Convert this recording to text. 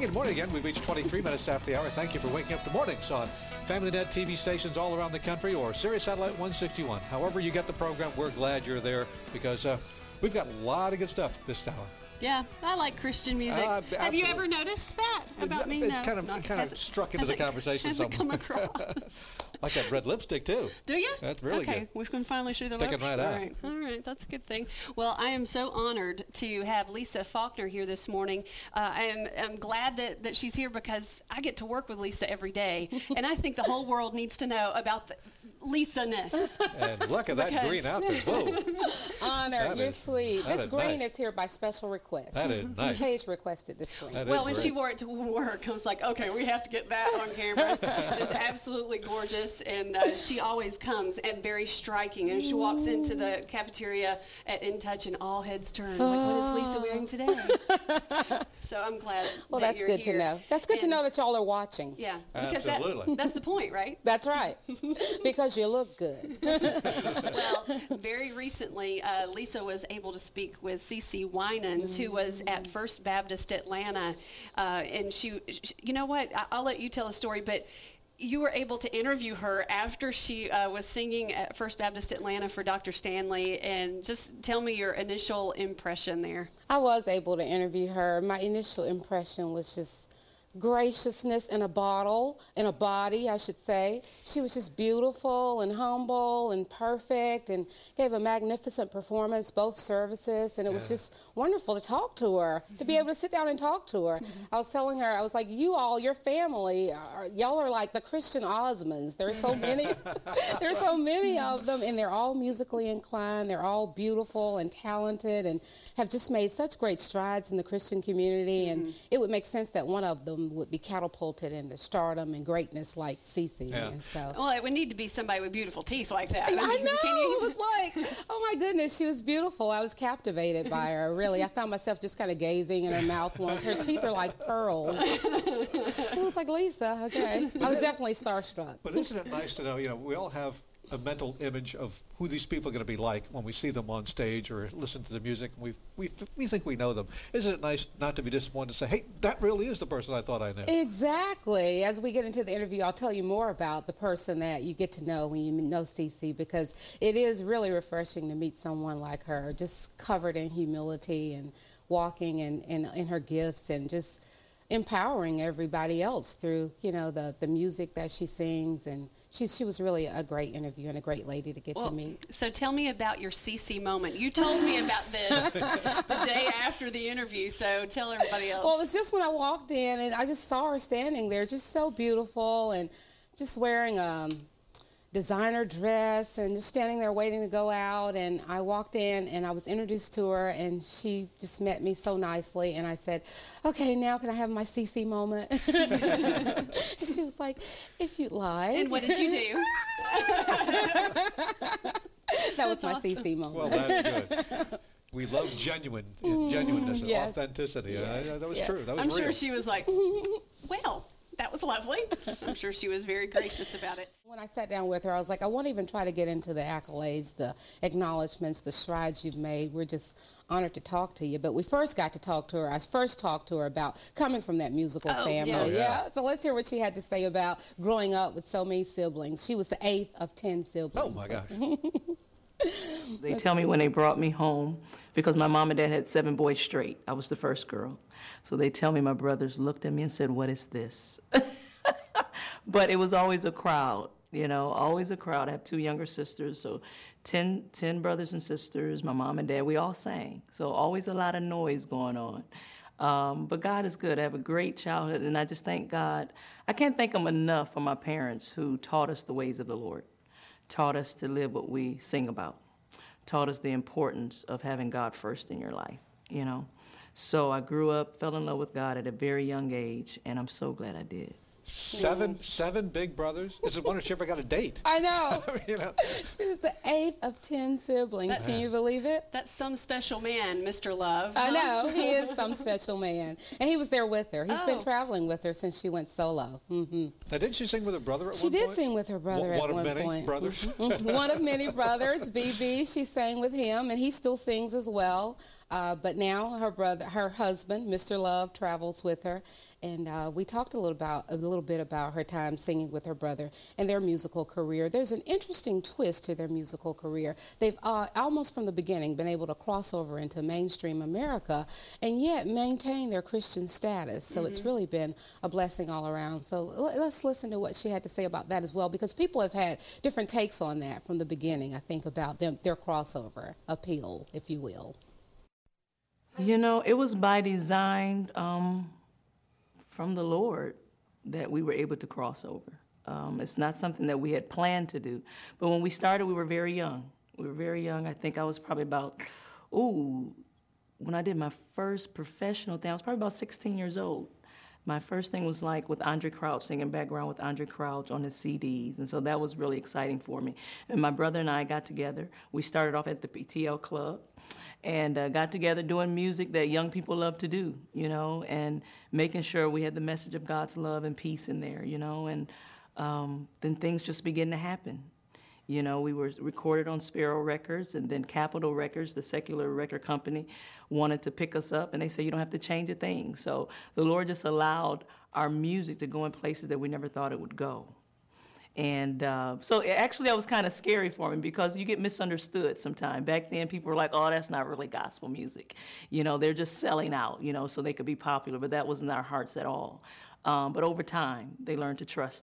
Hey, good morning again. We've reached 23 minutes after the hour. Thank you for waking up to mornings on FamilyNet TV stations all around the country or Sirius Satellite 161. However you get the program, we're glad you're there because we've got a lot of good stuff this hour. Yeah, I like Christian music. Have you ever noticed that about me? It No, kind of struck into the conversation. Has it come across? Like that red lipstick, too. Do you? That's really good. Okay, we can finally shoot the lips. Sticking right out. All right, that's a good thing. Well, I am so honored to have Lisa Faulkner here this morning. I'm glad that she's here because I get to work with Lisa every day, and I think the whole world needs to know about the Lisa-ness. And look at that green outfit. Whoa. Honor, you're sweet. This green is here by special request. That is nice. Paige requested this green. Well, when she wore it to work, I was like, okay, we have to get that on camera. It's absolutely gorgeous, and she always comes and very striking. And she walks into the cafeteria at In Touch, and all heads turn. Like, what is Lisa wearing today? So I'm glad well, that that's good here. to know. That's good to know that y'all are watching. Yeah, because absolutely. That's the point, right? That's right. Because you look good. Well, very recently, Lisa was able to speak with CeCe Winans, who was at First Baptist Atlanta, and she, you know what? I'll let you tell the story, but you were able to interview her after she was singing at First Baptist Atlanta for Dr. Stanley, and just tell me your initial impression there. I was able to interview her. My initial impression was just graciousness in a body, I should say. She was just beautiful and humble and perfect and gave a magnificent performance both services, and it was just wonderful to talk to her, to be able to sit down and talk to her. I was telling her, I was like, you all, your family, y'all are like the Christian Osmonds. There's so many, there's so many of them, and they're all musically inclined. They're all beautiful and talented and have just made such great strides in the Christian community, and it would make sense that one of them would be catapulted into stardom and greatness like CeCe. And so, well, it would need to be somebody with beautiful teeth like that. I know. It was like, oh my goodness, she was beautiful. I was captivated by her, really. I found myself just kind of gazing in her mouth once. Her teeth are like pearls. I was like, Lisa, okay. I was definitely starstruck. But isn't it nice to know, you know, we all have a mental image of who these people are going to be like when we see them on stage or listen to the music. We think we know them. Isn't it nice not to be disappointed to say, hey, that really is the person I thought I knew? Exactly. As we get into the interview, I'll tell you more about the person that you get to know when you know CeCe, because it is really refreshing to meet someone like her, just covered in humility and walking in her gifts and just empowering everybody else through, you know, the music that she sings, and she was really a great interview and a great lady to get to meet. So tell me about your CeCe moment. You told me about this the day after the interview, so tell everybody else. Well, it was just when I walked in, and I just saw her standing there, just so beautiful, and just wearing a designer dress and just standing there waiting to go out. And I walked in and I was introduced to her, and she just met me so nicely, and I said, okay, now can I have my CeCe moment? She was like, if you'd like. And what did you do? That was my CeCe moment. Well, that's good. We love genuineness and authenticity. That was true. That was real. I'm sure she was like, well, that was lovely. I'm sure she was very gracious about it. When I sat down with her, I was like, I won't even try to get into the accolades, the acknowledgments, the strides you've made. We're just honored to talk to you. But we first got to talk to her. I first talked to her about coming from that musical family. So let's hear what she had to say about growing up with so many siblings. She was the 8th of 10 siblings. Oh, my gosh. They tell me when they brought me home, because my mom and dad had 7 boys straight. I was the first girl. So they tell me my brothers looked at me and said, what is this? But it was always a crowd, you know, always a crowd. I have 2 younger sisters, so 10 brothers and sisters, my mom and dad, we all sang. So always a lot of noise going on. But God is good. I have a great childhood, and I just thank God. I can't thank Him enough for my parents who taught us the ways of the Lord, taught us to live what we sing about, taught us the importance of having God first in your life, you know. So I grew up, fell in love with God at a very young age, and I'm so glad I did. Seven big brothers? It's a wonder she ever got a date. I know. You know. She was the 8th of 10 siblings. Can you believe it? That's some special man, Mr. Love. I know. He is some special man. And he was there with her. He's been traveling with her since she went solo. Now, didn't she sing with her brother at one point? She did sing with her brother at one point. One of many brothers? One of many brothers, BB. She sang with him, and he still sings as well. But now her husband, Mr. Love, travels with her. And we talked a little bit about her time singing with her brother and their musical career. There's an interesting twist to their musical career. They've almost from the beginning been able to cross over into mainstream America and yet maintain their Christian status. So it's really been a blessing all around. So let's listen to what she had to say about that as well, because people have had different takes on that from the beginning, I think, about their crossover appeal, if you will. You know, it was by design from the Lord that we were able to cross over. It's not something that we had planned to do. But when we started, we were very young. We were very young. I think I was probably about, when I did my first professional thing, I was probably about 16 years old. My first thing was like with Andre Crouch, singing background with Andre Crouch on his CDs. And so that was really exciting for me. And my brother and I got together. We started off at the PTL Club and got together doing music that young people love to do, you know, and making sure we had the message of God's love and peace in there, you know. And then things just began to happen. You know, we were recorded on Sparrow Records, and then Capitol Records, the secular record company, wanted to pick us up, and they said, you don't have to change a thing. So the Lord just allowed our music to go in places that we never thought it would go. And so actually that was kind of scary for me, because you get misunderstood sometimes. Back then people were like, oh, that's not really gospel music. You know, they're just selling out, you know, so they could be popular, but that wasn't our hearts at all. But over time, they learned to trust